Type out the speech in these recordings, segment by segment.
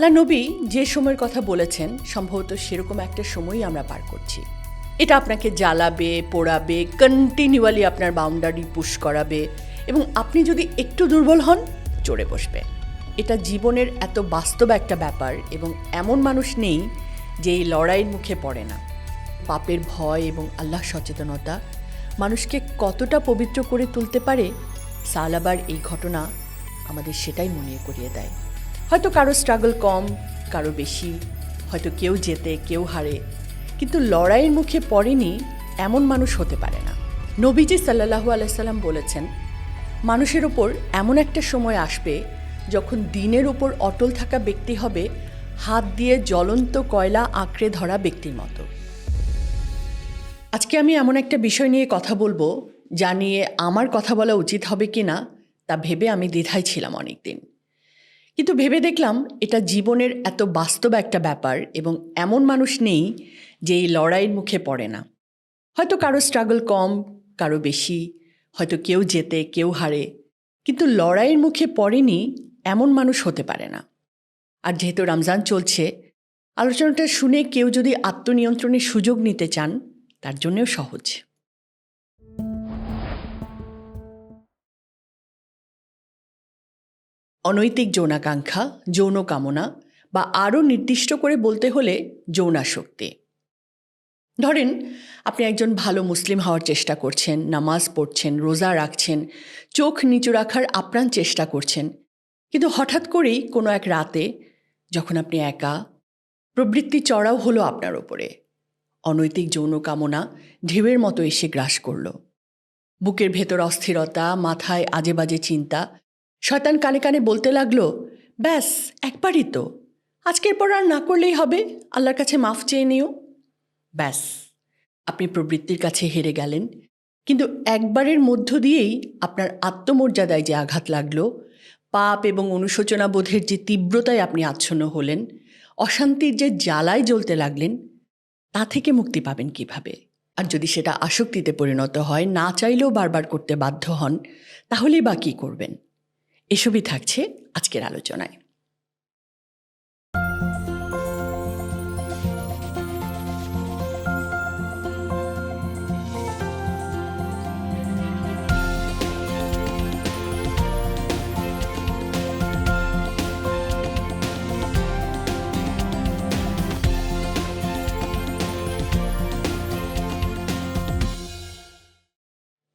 আল্লাহ নবী যে সময়ের কথা বলেছেন সম্ভবত সেরকম একটা সময়ই আমরা পার করছি। এটা আপনাকে জ্বালাবে, পোড়াবে, কন্টিনিউয়ালি আপনার বাউন্ডারি পুশ করাবে এবং আপনি যদি একটু দুর্বল হন চড়ে বসবে। এটা জীবনের এত বাস্তব একটা ব্যাপার এবং এমন মানুষ নেই যে এই লড়াইয়ের মুখে পড়ে না। পাপের ভয় এবং আল্লাহ সচেতনতা মানুষকে কতটা পবিত্র করে তুলতে পারে, সালাবার এই ঘটনা আমাদের সেটাই মনে করিয়ে দেয়। হয়তো কারো স্ট্রাগল কম, কারো বেশি, হয়তো কেউ জেতে কেউ হারে, কিন্তু লড়াইয়ের মুখে পড়েনি এমন মানুষ হতে পারে না। নবীজি সাল্লাল্লাহু আলাইহি সাল্লাম বলেছেন, মানুষের ওপর এমন একটা সময় আসবে যখন দিনের ওপর অটল থাকা ব্যক্তি হবে হাত দিয়ে জ্বলন্ত কয়লা আঁকড়ে ধরা ব্যক্তির মতো। আজকে আমি এমন একটা বিষয় নিয়ে কথা বলবো যা নিয়ে আমার কথা বলা উচিত হবে কি না তা ভেবে আমি দ্বিধায় ছিলাম অনেকদিন, কিন্তু ভেবে দেখলাম এটা জীবনের এত বাস্তব একটা ব্যাপার এবং এমন মানুষ নেই যে এই লড়াইয়ের মুখে পড়ে না। হয়তো কারো স্ট্রাগল কম, কারো বেশি, হয়তো কেউ জেতে কেউ হারে, কিন্তু লড়াইয়ের মুখে পড়েনি এমন মানুষ হতে পারে না। আর যেহেতু রমজান চলছে, আলোচনাটা শুনে কেউ যদি আত্মনিয়ন্ত্রণের সুযোগ নিতে চান তার জন্যও সহজ। অনৈতিক যৌনাকাঙ্ক্ষা, যৌন কামনা বা আরও নির্দিষ্ট করে বলতে হলে যৌনাসক্তি। ধরেন আপনি একজন ভালো মুসলিম হওয়ার চেষ্টা করছেন, নামাজ পড়ছেন, রোজা রাখছেন, চোখ নিচু রাখার আপ্রাণ চেষ্টা করছেন, কিন্তু হঠাৎ করেই কোনো এক রাতে যখন আপনি একা, প্রবৃত্তি চড়াও হলো আপনার ওপরে। অনৈতিক যৌন কামনা ঢেউয়ের মতো এসে গ্রাস করল। বুকের ভেতর অস্থিরতা, মাথায় আজে বাজে চিন্তা, শয়তান কানে কানে বলতে লাগলো, ব্যাস একবারই তো, আজকের পর আর না করলেই হবে, আল্লাহর কাছে মাফ চেয়ে নিও। ব্যাস, আপনি প্রবৃত্তির কাছে হেরে গেলেন। কিন্তু একবারের মধ্য দিয়েই আপনার আত্মমর্যাদায় যে আঘাত লাগলো, পাপ এবং অনুশোচনা বোধের যে তীব্রতায় আপনি আচ্ছন্ন হলেন, অশান্তির যে জ্বালায় জ্বলতে লাগলেন, তা থেকে মুক্তি পাবেন কিভাবে? আর যদি সেটা আসক্তিতে পরিণত হয়, না চাইলেও বারবার করতে বাধ্য হন, তাহলেই বা কী করবেন? এসবই থাকছে আজকের আলোচনায়।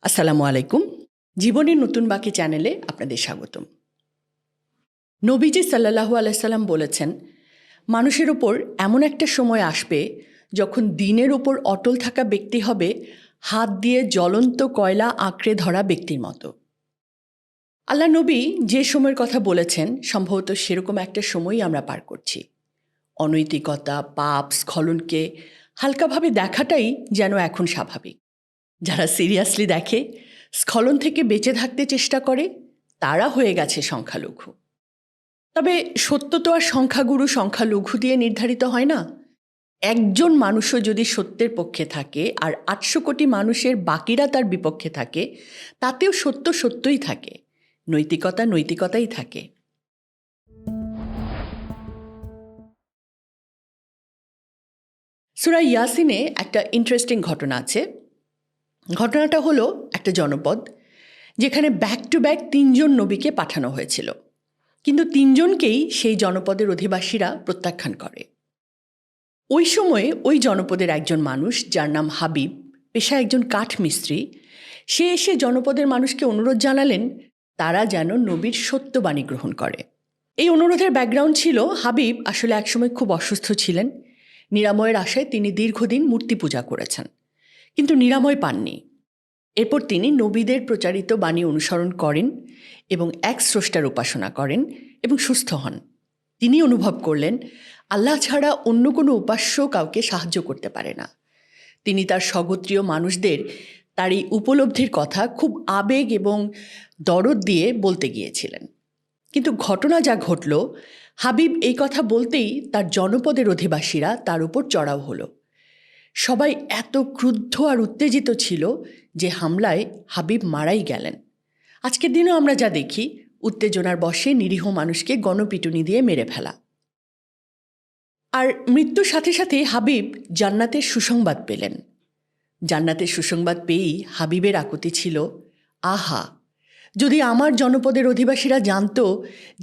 আসসালামু আলাইকুম। জীবনের নতুন বাকি চ্যানেলে আপনাদের স্বাগতম। নবীজি সাল্লাল্লাহু আলাইহি সাল্লাম বলেছেন, মানুষের ওপর এমন একটা সময় আসবে যখন দিনের ওপর অটল থাকা ব্যক্তি হবে হাত দিয়ে জ্বলন্ত কয়লা আঁকড়ে ধরা ব্যক্তির মতো। আল্লাহ নবী যে সময়ের কথা বলেছেন সম্ভবত সেরকম একটা সময়ই আমরা পার করছি। অনৈতিকতা, পাপ, স্খলনকে হালকাভাবে দেখাটাই যেন এখন স্বাভাবিক। যারা সিরিয়াসলি দেখে, স্খলন থেকে বেঁচে থাকতে চেষ্টা করে, তারা হয়ে গেছে সংখ্যালঘু। তবে সত্য তো আর সংখ্যাগুরু সংখ্যালঘু দিয়ে নির্ধারিত হয় না। একজন মানুষও যদি সত্যের পক্ষে থাকে আর ৮০০ কোটি মানুষের বাকিরা তার বিপক্ষে থাকে, তাতেও সত্য সত্যই থাকে, নৈতিকতা নৈতিকতাই থাকে। সূরা ইয়াসিনে একটা ইন্টারেস্টিং ঘটনা আছে। ঘটনাটা হলো একটা জনপদ যেখানে ব্যাক টু ব্যাক ৩ জন নবীকে পাঠানো হয়েছিল, কিন্তু ৩ জনকেই সেই জনপদের অধিবাসীরা প্রত্যাখ্যান করে। ওই সময়ে ওই জনপদের একজন মানুষ যার নাম হাবিব, পেশায় একজন কাঠমিস্ত্রি, সে এসে জনপদের মানুষকে অনুরোধ জানালেন তারা যেন নবীর সত্যবাণী গ্রহণ করে। এই অনুরোধের ব্যাকগ্রাউন্ড ছিল, হাবিব আসলে একসময় খুব অসুস্থ ছিলেন। নিরাময়ের আশায় তিনি দীর্ঘদিন মূর্তি পূজা করেছেন, কিন্তু নিরাময় পাননি। এরপর তিনি নবীদের প্রচারিত বাণী অনুসরণ করেন এবং এক স্রষ্টার উপাসনা করেন এবং সুস্থ হন। তিনি অনুভব করলেন আল্লাহ ছাড়া অন্য কোনো উপাস্য কাউকে সাহায্য করতে পারে না। তিনি তার স্বগোত্রীয় মানুষদের তার এই উপলব্ধির কথা খুব আবেগ এবং দরদ দিয়ে বলতে গিয়েছিলেন। কিন্তু ঘটনা যা ঘটল, হাবিব এই কথা বলতেই তার জনপদের অধিবাসীরা তার উপর চড়াও হলো। সবাই এত ক্রুদ্ধ আর উত্তেজিত ছিল যে হামলায় হাবিব মারাই গেলেন। আজকের দিনেও আমরা যা দেখি, উত্তেজনার বশে নিরীহ মানুষকে গণপিটুনি দিয়ে মেরে ফেলা। আর মৃত্যুর সাথে সাথে হাবিব জান্নাতের সুসংবাদ পেলেন। জান্নাতের সুসংবাদ পেয়েই হাবিবের আকুতি ছিল, আহা, যদি আমার জনপদের অধিবাসীরা জানতো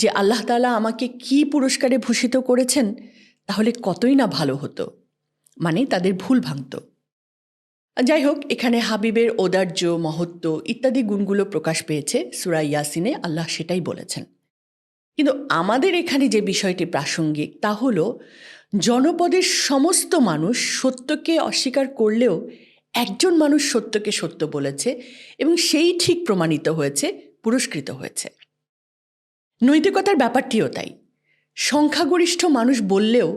যে আল্লাহ তাআলা আমাকে কী পুরস্কারে ভূষিত করেছেন, তাহলে কতই না ভালো হতো। মানে তাদের ভুল ভাঙত। যাই হোক, এখানে হাবিবের ঔদার্য, মহত্ব ইত্যাদি গুণগুলো প্রকাশ পেয়েছে সূরা ইয়াসিনে। আল্লাহ সেটাই বলেছেন। কিন্তু আমাদের এখানে যে বিষয়টি প্রাসঙ্গিক তা হলো, জনপদের সমস্ত মানুষ সত্যকে অস্বীকার করলেও একজন মানুষ সত্যকে সত্য বলেছে এবং সেই ঠিক প্রমাণিত হয়েছে, পুরস্কৃত হয়েছে। নৈতিকতার ব্যাপারটিও তাই। সংখ্যাগরিষ্ঠ মানুষ বললেও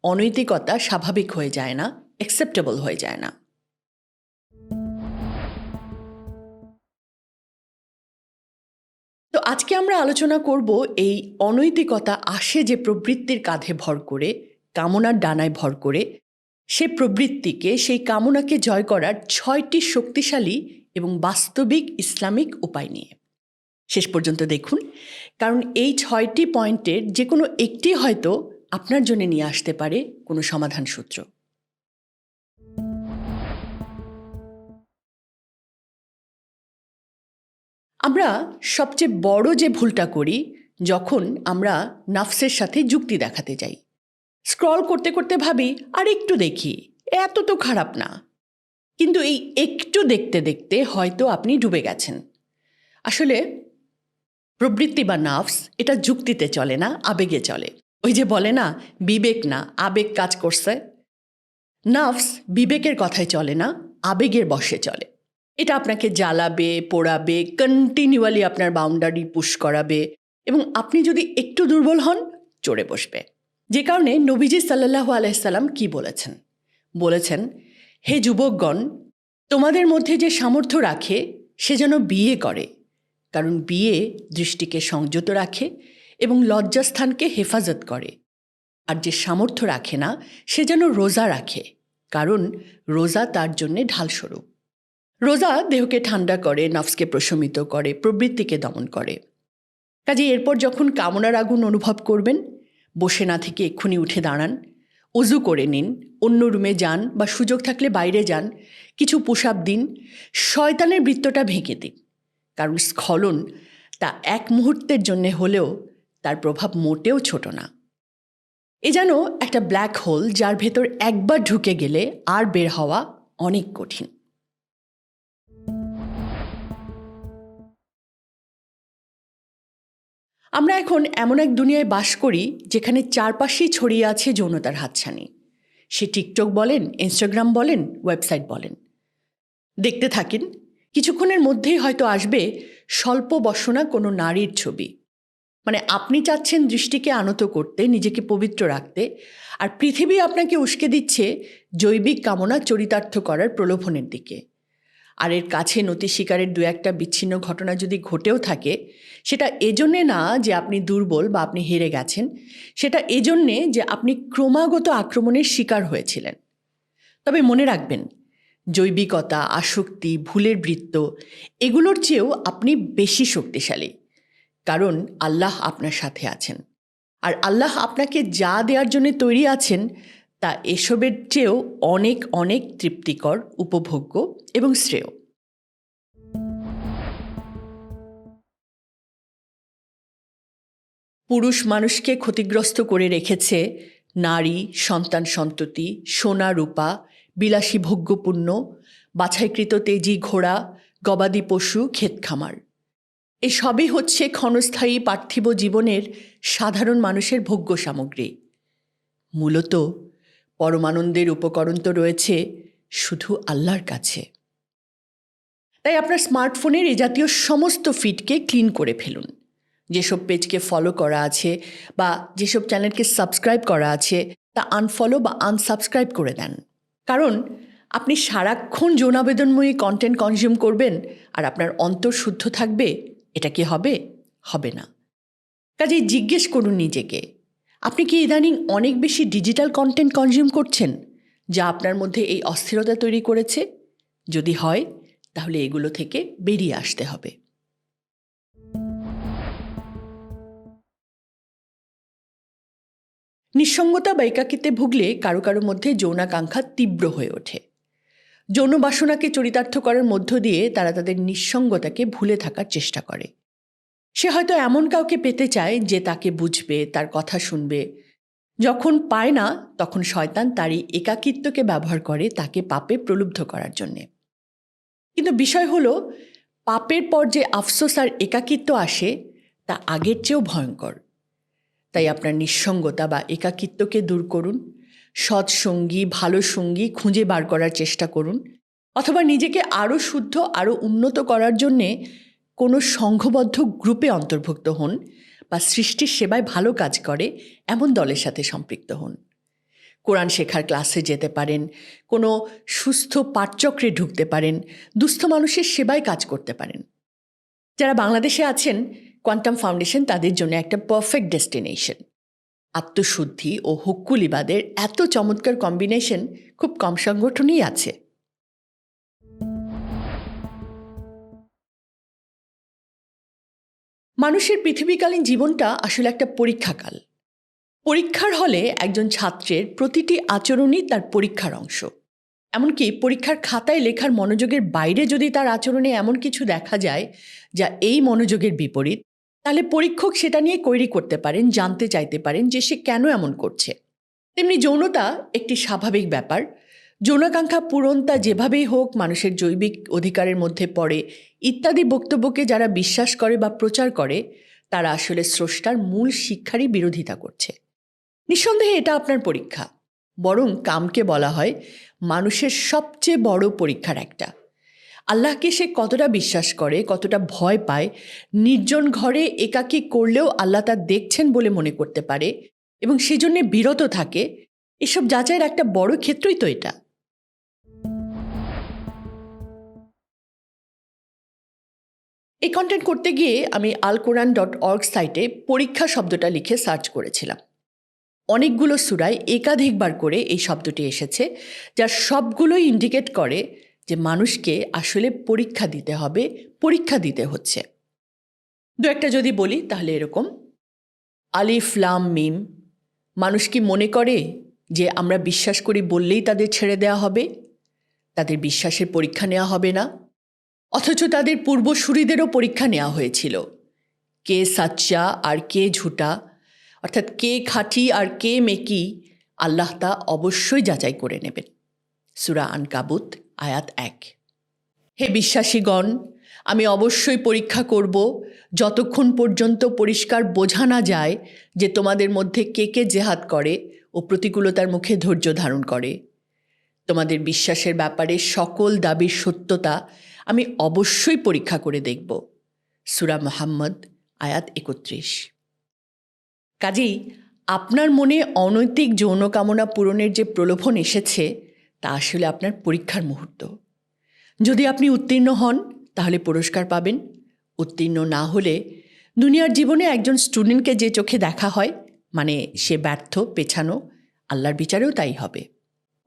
অনৈতিকতা স্বাভাবিক হয়ে যায় না, অ্যাকসেপ্টেবল হয়ে যায় না। তো আজকে আমরা আলোচনা করব এই অনৈতিকতা আসে যে প্রবৃত্তির কাঁধে ভর করে, কামনার ডানায় ভর করে, সে প্রবৃত্তিকে, সেই কামনাকে জয় করার 6টি শক্তিশালী এবং বাস্তবিক ইসলামিক উপায় নিয়ে। শেষ পর্যন্ত দেখুন, কারণ এই 6টি পয়েন্টের যে কোনো একটি হয়তো আপনার জন্য নিয়ে আসতে পারে কোনো সমাধান সূত্র। আমরা সবচেয়ে বড় যে ভুলটা করি, যখন আমরা নাফসের সাথে যুক্তি দেখাতে যাই। স্ক্রল করতে করতে ভাবি, আর একটু দেখি, এত তো খারাপ না। কিন্তু এই একটু দেখতে দেখতে হয়তো আপনি ডুবে গেছেন। আসলে প্রবৃত্তি বা নাফস এটা যুক্তিতে চলে না, আবেগে চলে। ওই যে বলে না, বিবেক না আবেগ কাজ করছে। নাফস বিবেকের কথায় চলে না, আবেগের বশে চলে। এটা আপনাকে জ্বালাবে, পোড়াবে, কন্টিনিউয়ালি আপনার বাউন্ডারি পুশ করাবে এবং আপনি যদি একটু দুর্বল হন, চড়ে বসবে। যে কারণে নবীজি সাল্লাল্লাহু আলাইহি সাল্লাম কি বলেছেন, হে যুবকগণ, তোমাদের মধ্যে যে সামর্থ্য রাখে সে যেন বিয়ে করে, কারণ বিয়ে দৃষ্টিকে সংযত রাখে এবং লজ্জাস্থানকে হেফাজত করে। আর যে সামর্থ্য রাখে না সে যেন রোজা রাখে, কারণ রোজা তার জন্যে ঢালস্বরূপ। রোজা দেহকে ঠান্ডা করে, নফসকে প্রশমিত করে, প্রবৃত্তিকে দমন করে। কাজে এরপর যখন কামনার আগুন অনুভব করবেন, বসে না থেকে এক্ষুনি উঠে দাঁড়ান, অজু করে নিন, অন্য রুমে যান বা সুযোগ থাকলে বাইরে যান, কিছু পুশ আপ দিন, শয়তানের বৃত্তটা ভেঙে দিন। কারণ স্খলন তা এক মুহূর্তের জন্যে হলেও তার প্রভাব মোটেও ছোট না। এ যেন একটা ব্ল্যাক হোল, যার ভেতর একবার ঢুকে গেলে আর বের হওয়া অনেক কঠিন। আমরা এখন এমন এক দুনিয়ায় বাস করি যেখানে চারপাশেই ছড়িয়ে আছে যৌনতার হাতছানি। সে টিকটক বলেন, ইনস্টাগ্রাম বলেন, ওয়েবসাইট বলেন। দেখতে থাকেন, কিছুক্ষণের মধ্যেই হয়তো আসবে স্বল্প বসনা কোনো নারীর ছবি। মানে আপনি চাচ্ছেন দৃষ্টিকে আনত করতে, নিজেকে পবিত্র রাখতে, আর পৃথিবী আপনাকে উস্কে দিচ্ছে জৈবিক কামনা চরিতার্থ করার প্রলোভনের দিকে। আর এর কাছে নতি শিকারের দু একটা বিচ্ছিন্ন ঘটনা যদি ঘটেও থাকে, সেটা এজন্যে না যে আপনি দুর্বল বা আপনি হেরে গেছেন, সেটা এজন্যে যে আপনি ক্রমাগত আক্রমণের শিকার হয়েছিলেন। তবে মনে রাখবেন, জৈবিকতা, আসক্তি, ভুলের বৃত্ত এগুলোর চেয়েও আপনি বেশি শক্তিশালী, কারণ আল্লাহ আপনার সাথে আছেন। আর আল্লাহ আপনাকে যা দেওয়ার জন্য তৈরি আছেন তা এসবের চেয়েও অনেক অনেক তৃপ্তিকর, উপভোগ্য এবং শ্রেয়। পুরুষ মানুষকে ক্ষতিগ্রস্ত করে রেখেছে নারী, সন্তান সন্ততি, সোনা রূপা, বিলাসী ভোগ্যপূর্ণ, বাছাইকৃত তেজি ঘোড়া, গবাদি পশু, ক্ষেত খামার। এসবই হচ্ছে ক্ষণস্থায়ী পার্থিব জীবনের সাধারণ মানুষের ভোগ্য সামগ্রী। মূলত পরমানন্দের উপকরণ তো রয়েছে শুধু আল্লাহর কাছে। তাই আপনার স্মার্টফোনের এ জাতীয় সমস্ত ফিডকে ক্লিন করে ফেলুন। যেসব পেজকে ফলো করা আছে বা যেসব চ্যানেলকে সাবস্ক্রাইব করা আছে তা আনফলো বা আনসাবস্ক্রাইব করে দেন। কারণ আপনি সারাক্ষণ যৌনাবেদনময়ী কন্টেন্ট কনজিউম করবেন আর আপনার অন্তর শুদ্ধ থাকবে, এটা কি হবে? হবে না। কাজেই জিজ্ঞেস করুন নিজেকে, আপনি কি ইদানিং অনেক বেশি ডিজিটাল কন্টেন্ট কনজিউম করছেন, যা আপনার মধ্যে এই অস্থিরতা তৈরি করেছে? যদি হয়, তাহলে এগুলো থেকে বেরিয়ে আসতে হবে। নিঃসঙ্গতা বা একাকিত্বে ভুগলে কারো কারো মধ্যে যৌনাকাঙ্ক্ষা তীব্র হয়ে ওঠে। যৌন বাসনাকে চরিতার্থ করার মধ্য দিয়ে তারা তাদের নিঃসঙ্গতাকে ভুলে থাকার চেষ্টা করে। সে হয়তো এমন কাউকে পেতে চায় যে তাকে বুঝবে, তার কথা শুনবে। যখন পায় না, তখন শয়তান তারই একাকিত্বকে ব্যবহার করে তাকে পাপে প্রলুব্ধ করার জন্যে। কিন্তু বিষয় হলো, পাপের পর যে আফসোস আর একাকিত্ব আসে তা আগের চেয়েও ভয়ঙ্কর। তাই আপনার নিঃসঙ্গতা বা একাকিত্বকে দূর করুন, সৎসঙ্গী, ভালো সঙ্গী খুঁজে বার করার চেষ্টা করুন, অথবা নিজেকে আরও শুদ্ধ, আরও উন্নত করার জন্যে কোনো সংঘবদ্ধ গ্রুপে অন্তর্ভুক্ত হন বা সৃষ্টির সেবায় ভালো কাজ করে এমন দলের সাথে সম্পৃক্ত হন। কোরআন শেখার ক্লাসে যেতে পারেন, কোনো সুস্থ পাঠচক্রে ঢুকতে পারেন, দুস্থ মানুষের সেবায় কাজ করতে পারেন। যারা বাংলাদেশে আছেন, কোয়ান্টাম ফাউন্ডেশন তাদের জন্য একটা পারফেক্ট ডেস্টিনেশন। আত্মশুদ্ধি ও হুক্কুলিবাদের এত চমৎকার কম্বিনেশন খুব কম সংগঠনই আছে। মানুষের পৃথিবীকালীন জীবনটা আসলে একটা পরীক্ষাকাল। পরীক্ষার হলে একজন ছাত্রের প্রতিটি আচরণই তার পরীক্ষার অংশ। এমনকি পরীক্ষার খাতায় লেখার মনোযোগের বাইরে যদি তার আচরণে এমন কিছু দেখা যায় যা এই মনোযোগের বিপরীত, তাহলে পরীক্ষক সেটা নিয়ে কোয়েরি করতে পারেন, জানতে চাইতে পারেন যে সে কেন এমন করছে। তেমনি যৌনতা একটি স্বাভাবিক ব্যাপার। যৌনাকাঙ্ক্ষা পূরণ তা যেভাবেই হোক মানুষের জৈবিক অধিকারের মধ্যে পড়ে ইত্যাদি বক্তব্যকে যারা বিশ্বাস করে বা প্রচার করে, তারা আসলে স্রষ্টার মূল শিক্ষারই বিরোধিতা করছে। নিঃসন্দেহে এটা আপনার পরীক্ষা। বরং কামকে বলা হয় মানুষের সবচেয়ে বড় পরীক্ষার একটা। আল্লাহকে সে কতটা বিশ্বাস করে, কতটা ভয় পায়, নির্জন ঘরে একাকী করলেও আল্লাহ তা দেখছেন বলে মনে করতে পারে এবং সেজন্যে বিরত থাকে, এসব যাচাইয়ের একটা বড় ক্ষেত্রই তো এটা। এই কন্টেন্ট করতে গিয়ে আমি alquran.org সাইটে পরীক্ষা শব্দটা লিখে সার্চ করেছিলাম। অনেকগুলো সূরায় একাধিকবার করে এই শব্দটি এসেছে, যার সবগুলোই ইন্ডিকেট করে যে মানুষকে আসলে পরীক্ষা দিতে হবে, পরীক্ষা দিতে হচ্ছে। দু একটা যদি বলি তাহলে এরকম: আলিফ লাম মিম। মানুষ কি মনে করে যে আমরা বিশ্বাস করি বললেই তাদের ছেড়ে দেওয়া হবে, তাদের বিশ্বাসের পরীক্ষা নেওয়া হবে না? অথচ তাদের পূর্বসূরিদেরও পরীক্ষা নেওয়া হয়েছিল। কে সাচ্চা আর কে ঝুটা, অর্থাৎ কে খাঁটি আর কে মেকি, আল্লাহ তা অবশ্যই যাচাই করে নেবেন। সূরা আনকাবুত আয়াত 1। হে বিশ্বাসীগণ, আমি অবশ্যই পরীক্ষা করব যতক্ষণ পর্যন্ত পরিষ্কার বোঝা না যায় যে তোমাদের মধ্যে কে কে জেহাদ করে ও প্রতিকূলতার মুখে ধৈর্য ধারণ করে। তোমাদের বিশ্বাসের ব্যাপারে সকল দাবির সত্যতা আমি অবশ্যই পরীক্ষা করে দেখব। সূরা মুহাম্মদ আয়াত 31। কাজেই আপনার মনে অনৈতিক যৌন কামনা পূরণের যে প্রলোভন এসেছে তা আসলে আপনার পরীক্ষার মুহূর্ত। যদি আপনি উত্তীর্ণ হন তাহলে পুরস্কার পাবেন, উত্তীর্ণ না হলে দুনিয়ার জীবনে একজন স্টুডেন্টকে যে চোখে দেখা হয়, মানে সে ব্যর্থ, পেছানো, আল্লাহর বিচারেও তাই হবে।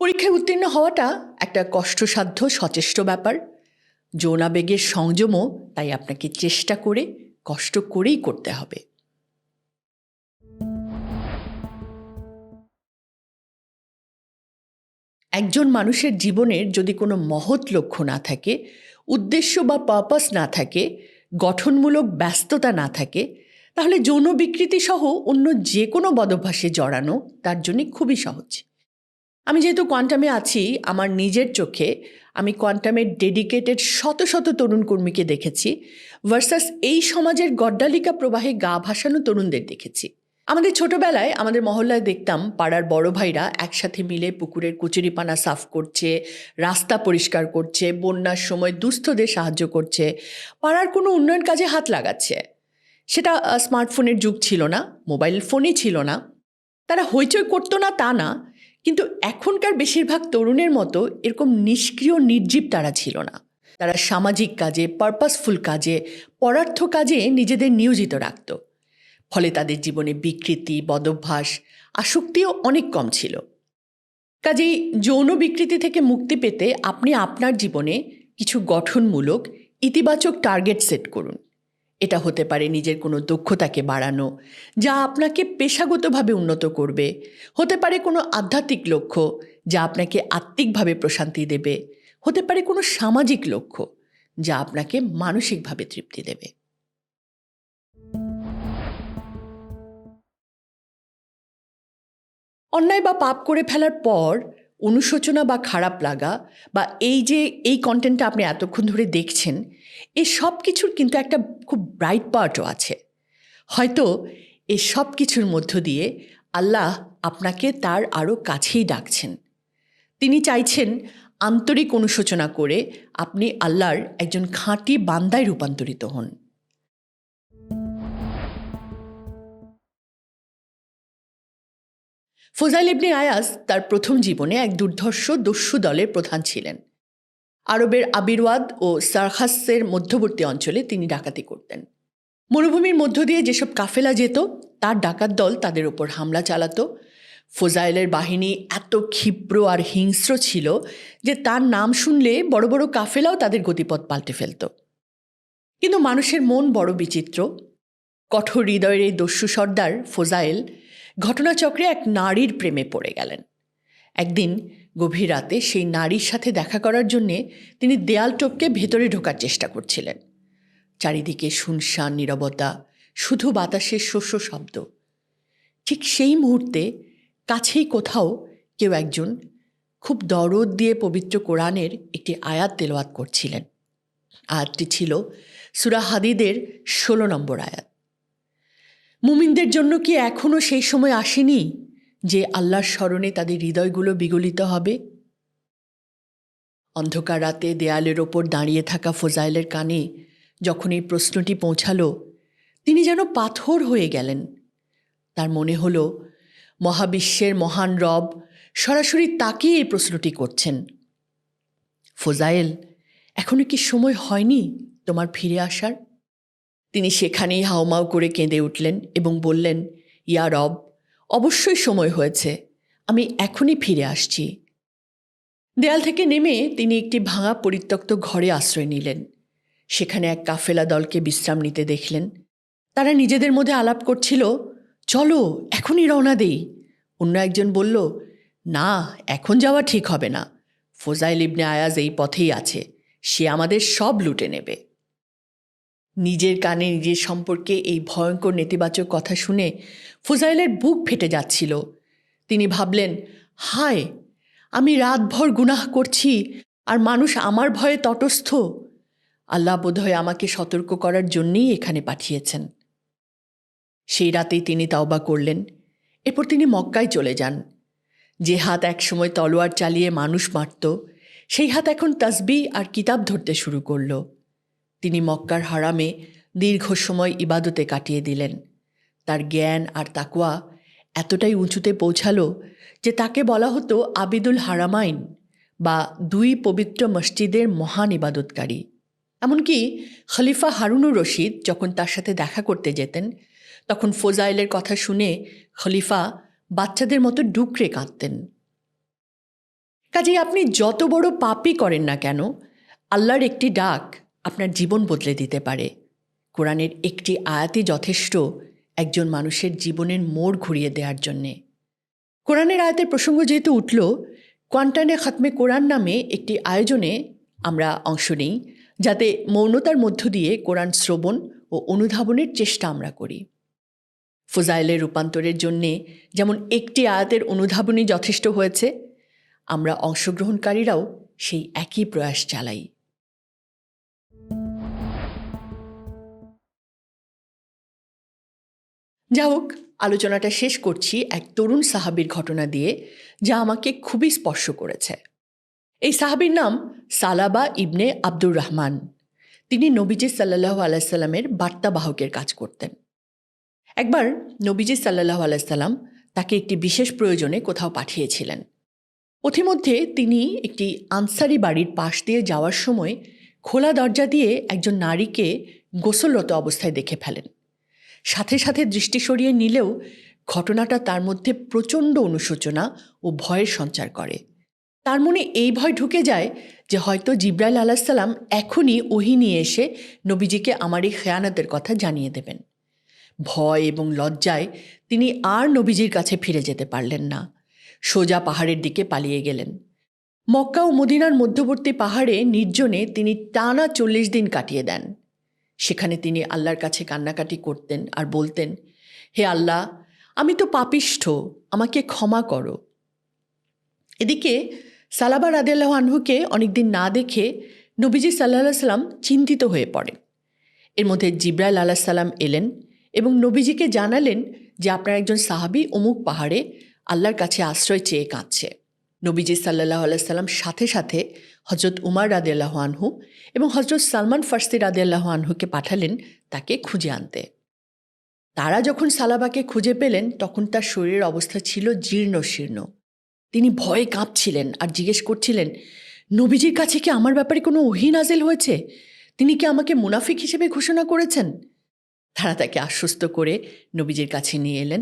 পরীক্ষায় উত্তীর্ণ হওয়াটা একটা কষ্টসাধ্য, সচেষ্ট ব্যাপার। যৌনাবেগের সংযমও তাই আপনাকে চেষ্টা করে, কষ্ট করেই করতে হবে। একজন মানুষের জীবনের যদি কোনো মহৎ লক্ষ্য না থাকে, উদ্দেশ্য বা পারপাস না থাকে, গঠনমূলক ব্যস্ততা না থাকে, তাহলে যৌন বিকৃতি সহ অন্য যে কোনো বদভ্যাসে জড়ানো তার জন্য খুবই সহজ। আমি যেহেতু কোয়ান্টামে আছি, আমার নিজের চোখে আমি কোয়ান্টামের ডেডিকেটেড শত শত তরুণ কর্মীকে দেখেছি ভার্সাস এই সমাজের গড্ডালিকা প্রবাহে গা ভাসানো তরুণদের দেখেছি। আমাদের ছোটবেলায় আমাদের মহল্লায় দেখতাম পাড়ার বড় ভাইরা একসাথে মিলে পুকুরের কচুরিপানা সাফ করছে, রাস্তা পরিষ্কার করছে, বন্যার সময় দুস্থদের সাহায্য করছে, পাড়ার কোনো উন্নয়ন কাজে হাত লাগাচ্ছে। সেটা স্মার্টফোনের যুগ ছিল না, মোবাইল ফোনই ছিল না। তারা হইচই করতো না তা না, কিন্তু এখনকার বেশিরভাগ তরুণের মতো এরকম নিষ্ক্রিয় নির্জীব তারা ছিল না। তারা সামাজিক কাজে, পারপাসফুল কাজে, পরার্থ কাজে নিজেদের নিয়োজিত রাখত। ফলে তাদের জীবনে বিকৃতি, বদভ্যাস, আসক্তিও অনেক কম ছিল। কাজেই যৌন বিকৃতি থেকে মুক্তি পেতে আপনি আপনার জীবনে কিছু গঠনমূলক, ইতিবাচক টার্গেট সেট করুন এটা হতে পারে নিজের কোনো দক্ষতাকে বাড়ানো, যা আপনাকে পেশাগতভাবে উন্নত করবে। হতে পারে কোনো আধ্যাত্মিক লক্ষ্য, যা আপনাকে আত্মিকভাবে প্রশান্তি দেবে। হতে পারে কোনো সামাজিক লক্ষ্য, যা আপনাকে মানসিকভাবে তৃপ্তি দেবে। অন্যায় বা পাপ করে ফেলার পর অনুশোচনা বা খারাপ লাগা বা এই কন্টেন্টটা আপনি এতক্ষণ ধরে দেখছেন, এই সব কিছুর কিন্তু একটা খুব ব্রাইট পার্টও আছে। হয়তো এই সব কিছুর মধ্য দিয়ে আল্লাহ আপনাকে তার আরও কাছেই ডাকছেন। তিনি চাইছেন আন্তরিক অনুশোচনা করে আপনি আল্লাহর একজন খাঁটি বান্দায় রূপান্তরিত হন। ফজাইল ইবনে আয়াজ তার প্রথম জীবনে এক দুর্ধর্ষ দস্যু দলের প্রধান ছিলেন। আরবের আবিরওয়াদ ও সারখাসের মধ্যবর্তী অঞ্চলে তিনি ডাকাতি করতেন। মরুভূমির মধ্য দিয়ে যেসব কাফেলা যেত, তার ডাকাত দল তাদের ওপর হামলা চালাতো। ফজাইলের বাহিনী এত ক্ষিপ্র আর হিংস্র ছিল যে তার নাম শুনলে বড় বড় কাফেলাও তাদের গতিপথ পাল্টে ফেলত। কিন্তু মানুষের মন বড় বিচিত্র। কঠোর হৃদয়ের এই দস্যু সর্দার ফজাইল ঘটনাচক্রে এক নারীর প্রেমে পড়ে গেলেন। একদিন গভীর রাতে সেই নারীর সাথে দেখা করার জন্যে তিনি দেয়াল টপকে ভেতরে ঢোকার চেষ্টা করছিলেন। চারিদিকে শুনশান নীরবতা, শুধু বাতাসের শস্য শব্দ। ঠিক সেই মুহূর্তে কাছেই কোথাও কেউ একজন খুব দরদ দিয়ে পবিত্র কোরআনের একটি আয়াত তেলাওয়াত করছিলেন। আয়াতটি ছিল সূরা হাদীদের 16 নম্বর আয়াত। মুমিনদের জন্য কি এখনও সেই সময় আসেনি যে আল্লাহর স্মরণে তাদের হৃদয়গুলো বিগলিত হবে? অন্ধকার রাতে দেয়ালের ওপর দাঁড়িয়ে থাকা ফজাইলের কানে যখন এই প্রশ্নটি পৌঁছালো, তিনি যেন পাথর হয়ে গেলেন। তার মনে হলো মহাবিশ্বের মহান রব সরাসরি তাকেই এই প্রশ্নটি করছেন। ফজাইল, এখনো কি সময় হয়নি তোমার ফিরে আসার? তিনি সেখানেই হাউমাউ করে কেঁদে উঠলেন এবং বললেন, ইয়া রব, অবশ্যই সময় হয়েছে, আমি এখনই ফিরে আসছি। দেয়াল থেকে নেমে তিনি একটি ভাঙা পরিত্যক্ত ঘরে আশ্রয় নিলেন। সেখানে এক কাফেলা দলকে বিশ্রাম নিতে দেখলেন। তারা নিজেদের মধ্যে আলাপ করছিল, চলো এখনই রওনা দেই। অন্য একজন বলল, না, এখন যাওয়া ঠিক হবে না। ফজাইল ইবনে আয়াজ এই পথেই আছে, সে আমাদের সব লুটে নেবে। নিজের কানে নিজের সম্পর্কে এই ভয়ঙ্কর নেতিবাচক কথা শুনে ফজাইলের বুক ফেটে যাচ্ছিল। তিনি ভাবলেন, হায়, আমি রাতভর গুনাহ করছি আর মানুষ আমার ভয়ে তটস্থ। আল্লাহ বোধহয় আমাকে সতর্ক করার জন্যেই এখানে পাঠিয়েছেন। সেই রাতেই তিনি তাওবা করলেন। এরপর তিনি মক্কায় চলে যান। যে হাত একসময় তলোয়ার চালিয়ে মানুষ মারত, সেই হাত এখন তাসবিহ আর কিতাব ধরতে শুরু করল। তিনি মক্কার হারামে দীর্ঘ সময় ইবাদতে কাটিয়ে দিলেন। তার জ্ঞান আর তাকওয়া এতটাই উঁচুতে পৌঁছালো যে তাকে বলা হতো আবিদুল হারামাইন বা 2 পবিত্র মসজিদের মহান ইবাদতকারী। এমনকি খলিফা হারুনুর রশিদ যখন তার সাথে দেখা করতে যেতেন, তখন ফজাইলের কথা শুনে খলিফা বাচ্চাদের মতো ডুকরে কাঁদতেন। কাজেই আপনি যত বড় পাপই করেন না কেন, আল্লাহর একটি ডাক আপনার জীবন বদলে দিতে পারে। কোরআনের একটি আয়াতই যথেষ্ট একজন মানুষের জীবনের মোড় ঘুরিয়ে দেওয়ার জন্যে। কোরআনের আয়াতের প্রসঙ্গ যেহেতু উঠল, কোয়ান্টানে খাতমে কোরআন নামে একটি আয়োজনে আমরা অংশ নিই, যাতে মৌনতার মধ্য দিয়ে কোরআন শ্রবণ ও অনুধাবনের চেষ্টা আমরা করি। ফজাইলের রূপান্তরের জন্যে যেমন একটি আয়াতের অনুধাবনই যথেষ্ট হয়েছে, আমরা অংশগ্রহণকারীরাও সেই একই প্রয়াস চালাই। যা হোক, আলোচনাটা শেষ করছি এক তরুণ সাহাবীর ঘটনা দিয়ে, যা আমাকে খুবই স্পর্শ করেছে। এই সাহাবীর নাম সালাবা ইবনে আব্দুর রহমান। তিনি নবীজি সাল্লাল্লাহু আলাইহি সাল্লামের বার্তাবাহকের কাজ করতেন। একবার নবীজি সাল্লাল্লাহু আলাইহি সাল্লাম তাকে একটি বিশেষ প্রয়োজনে কোথাও পাঠিয়েছিলেন। পথিমধ্যে তিনি একটি আনসারি বাড়ির পাশ দিয়ে যাওয়ার সময় খোলা দরজা দিয়ে একজন নারীকে গোসলরত অবস্থায় দেখে ফেলেন। সাথে সাথে দৃষ্টি সরিয়ে নিলেও ঘটনাটা তার মধ্যে প্রচণ্ড অনুশোচনা ও ভয়ের সঞ্চার করে। তার মনে এই ভয় ঢুকে যায় যে হয়তো জিব্রাইল আলাহিসাল্লাম এখনই ওহী নিয়ে এসে নবীজিকে আমার এই খেয়ানতের কথা জানিয়ে দেবেন। ভয় এবং লজ্জায় তিনি আর নবীজির কাছে ফিরে যেতে পারলেন না, সোজা পাহাড়ের দিকে পালিয়ে গেলেন। মক্কা ও মদিনার মধ্যবর্তী পাহাড়ে নির্জনে তিনি টানা 40 দিন কাটিয়ে দেন। সেখানে তিনি আল্লাহর কাছে কান্নাকাটি করতেন আর বলতেন, হে আল্লাহ, আমি তো পাপিষ্ঠ, আমাকে ক্ষমা করো। এদিকে সালাবা রাদিয়াল্লাহু আনহুকে অনেকদিন না দেখে নবীজি সাল্লাল্লাহু আলাইহি সাল্লাম চিন্তিত হয়ে পড়েন। এর মধ্যে জিব্রাইল আলাইহিস সালাম এলেন এবং নবীজিকে জানালেন যে আপনার একজন সাহাবী অমুক পাহাড়ে আল্লাহর কাছে আশ্রয় চেয়ে কাঁদছে। নবীজি সাল্লাল্লাহু আলাইহি সাল্লাম সাথে সাথে হজরত উমর রাদিয়াল্লাহু আনহু এবং হজরত সালমান ফারসি রাদিয়াল্লাহু আনহুকে পাঠালেন তাকে খুঁজে আনতে। তারা যখন সালাবাকে খুঁজে পেলেন তখন তার শরীরের অবস্থা ছিল জীর্ণ শীর্ণ। তিনি ভয়ে কাঁপছিলেন আর জিজ্ঞেস করছিলেন, নবীজির কাছে কি আমার ব্যাপারে কোনো ওহী নাজিল হয়েছে? তিনি কি আমাকে মুনাফিক হিসেবে ঘোষণা করেছেন? তারা তাকে আশ্বস্ত করে নবীজির কাছে নিয়ে এলেন।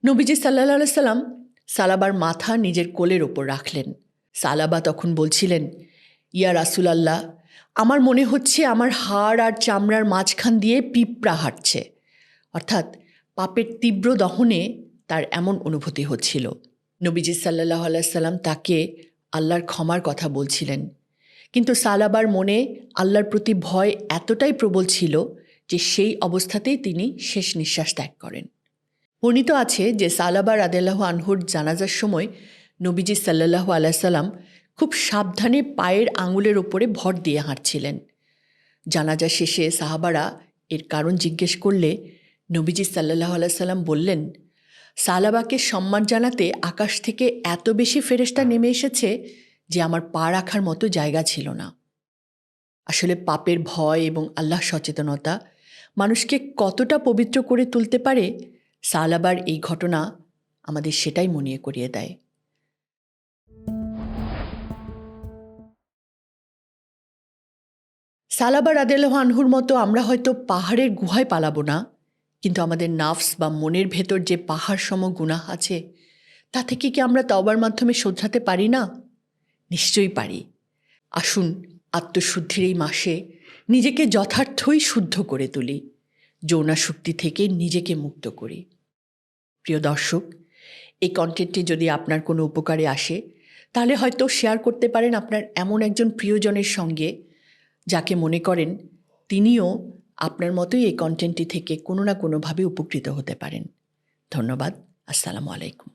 নবীজি সাল্লাল্লাহু আলাইহি সাল্লাম সালাবার মাথা নিজের কোলের ওপর রাখলেন। সালাবা তখন বলছিলেন, ইয়া রাসূলুল্লাহ, আমার মনে হচ্ছে আমার হাড় আর চামড়ার মাঝখান দিয়ে পিঁপড়া হাঁটছে। অর্থাৎ পাপের তীব্র দহনে তার এমন অনুভূতি হচ্ছিল। নবীজি সাল্লাল্লাহু আলাইহি সাল্লাম তাকে আল্লাহর ক্ষমার কথা বলছিলেন, কিন্তু সালাবার মনে আল্লাহর প্রতি ভয় এতটাই প্রবল ছিল যে সেই অবস্থাতেই তিনি শেষ নিঃশ্বাস ত্যাগ করেন। বর্ণিত আছে যে সালাবা রাদিয়াল্লাহু আনহুর জানাজার সময় নবীজি সাল্লাল্লাহু আলাইহি সাল্লাম খুব সাবধানে পায়ের আঙুলের ওপরে ভর দিয়ে হাঁটছিলেন। জানাজা শেষে সাহাবারা এর কারণ জিজ্ঞেস করলে নবীজি সাল্লাল্লাহু আলাইহি সাল্লাম বললেন, সালাবাকে সম্মান জানাতে আকাশ থেকে এত বেশি ফেরেশতা নেমে এসেছে যে আমার পা রাখার মতো জায়গা ছিল না। আসলে পাপের ভয় এবং আল্লাহ সচেতনতা মানুষকে কতটা পবিত্র করে তুলতে পারে, সালাবার এই ঘটনা আমাদের সেটাই মনে করিয়ে দেয়। সালাবা রাদিয়াল্লাহু আনহুর মতো আমরা হয়তো পাহাড়ের গুহায় পালাবো না, কিন্তু আমাদের নাফস বা মনের ভেতর যে পাহাড় সম গুনাহ আছে তা থেকে কি আমরা তওবার মাধ্যমে শোধরাতে পারি না? নিশ্চয়ই পারি। আসুন আত্মশুদ্ধির এই মাসে নিজেকে যথার্থই শুদ্ধ করে তুলি, যৌনাশক্তি থেকে নিজেকে মুক্ত করি। প্রিয় দর্শক, এই কন্টেন্টটি যদি আপনার কোনো উপকারে আসে তাহলে হয়তো শেয়ার করতে পারেন আপনার এমন একজন প্রিয়জনের সঙ্গে যাকে মনে করেন তিনিও আপনার মতোই এই কন্টেন্টটি থেকে কোনো না কোনোভাবে উপকৃত হতে পারেন। ধন্যবাদ। আসসালামু আলাইকুম।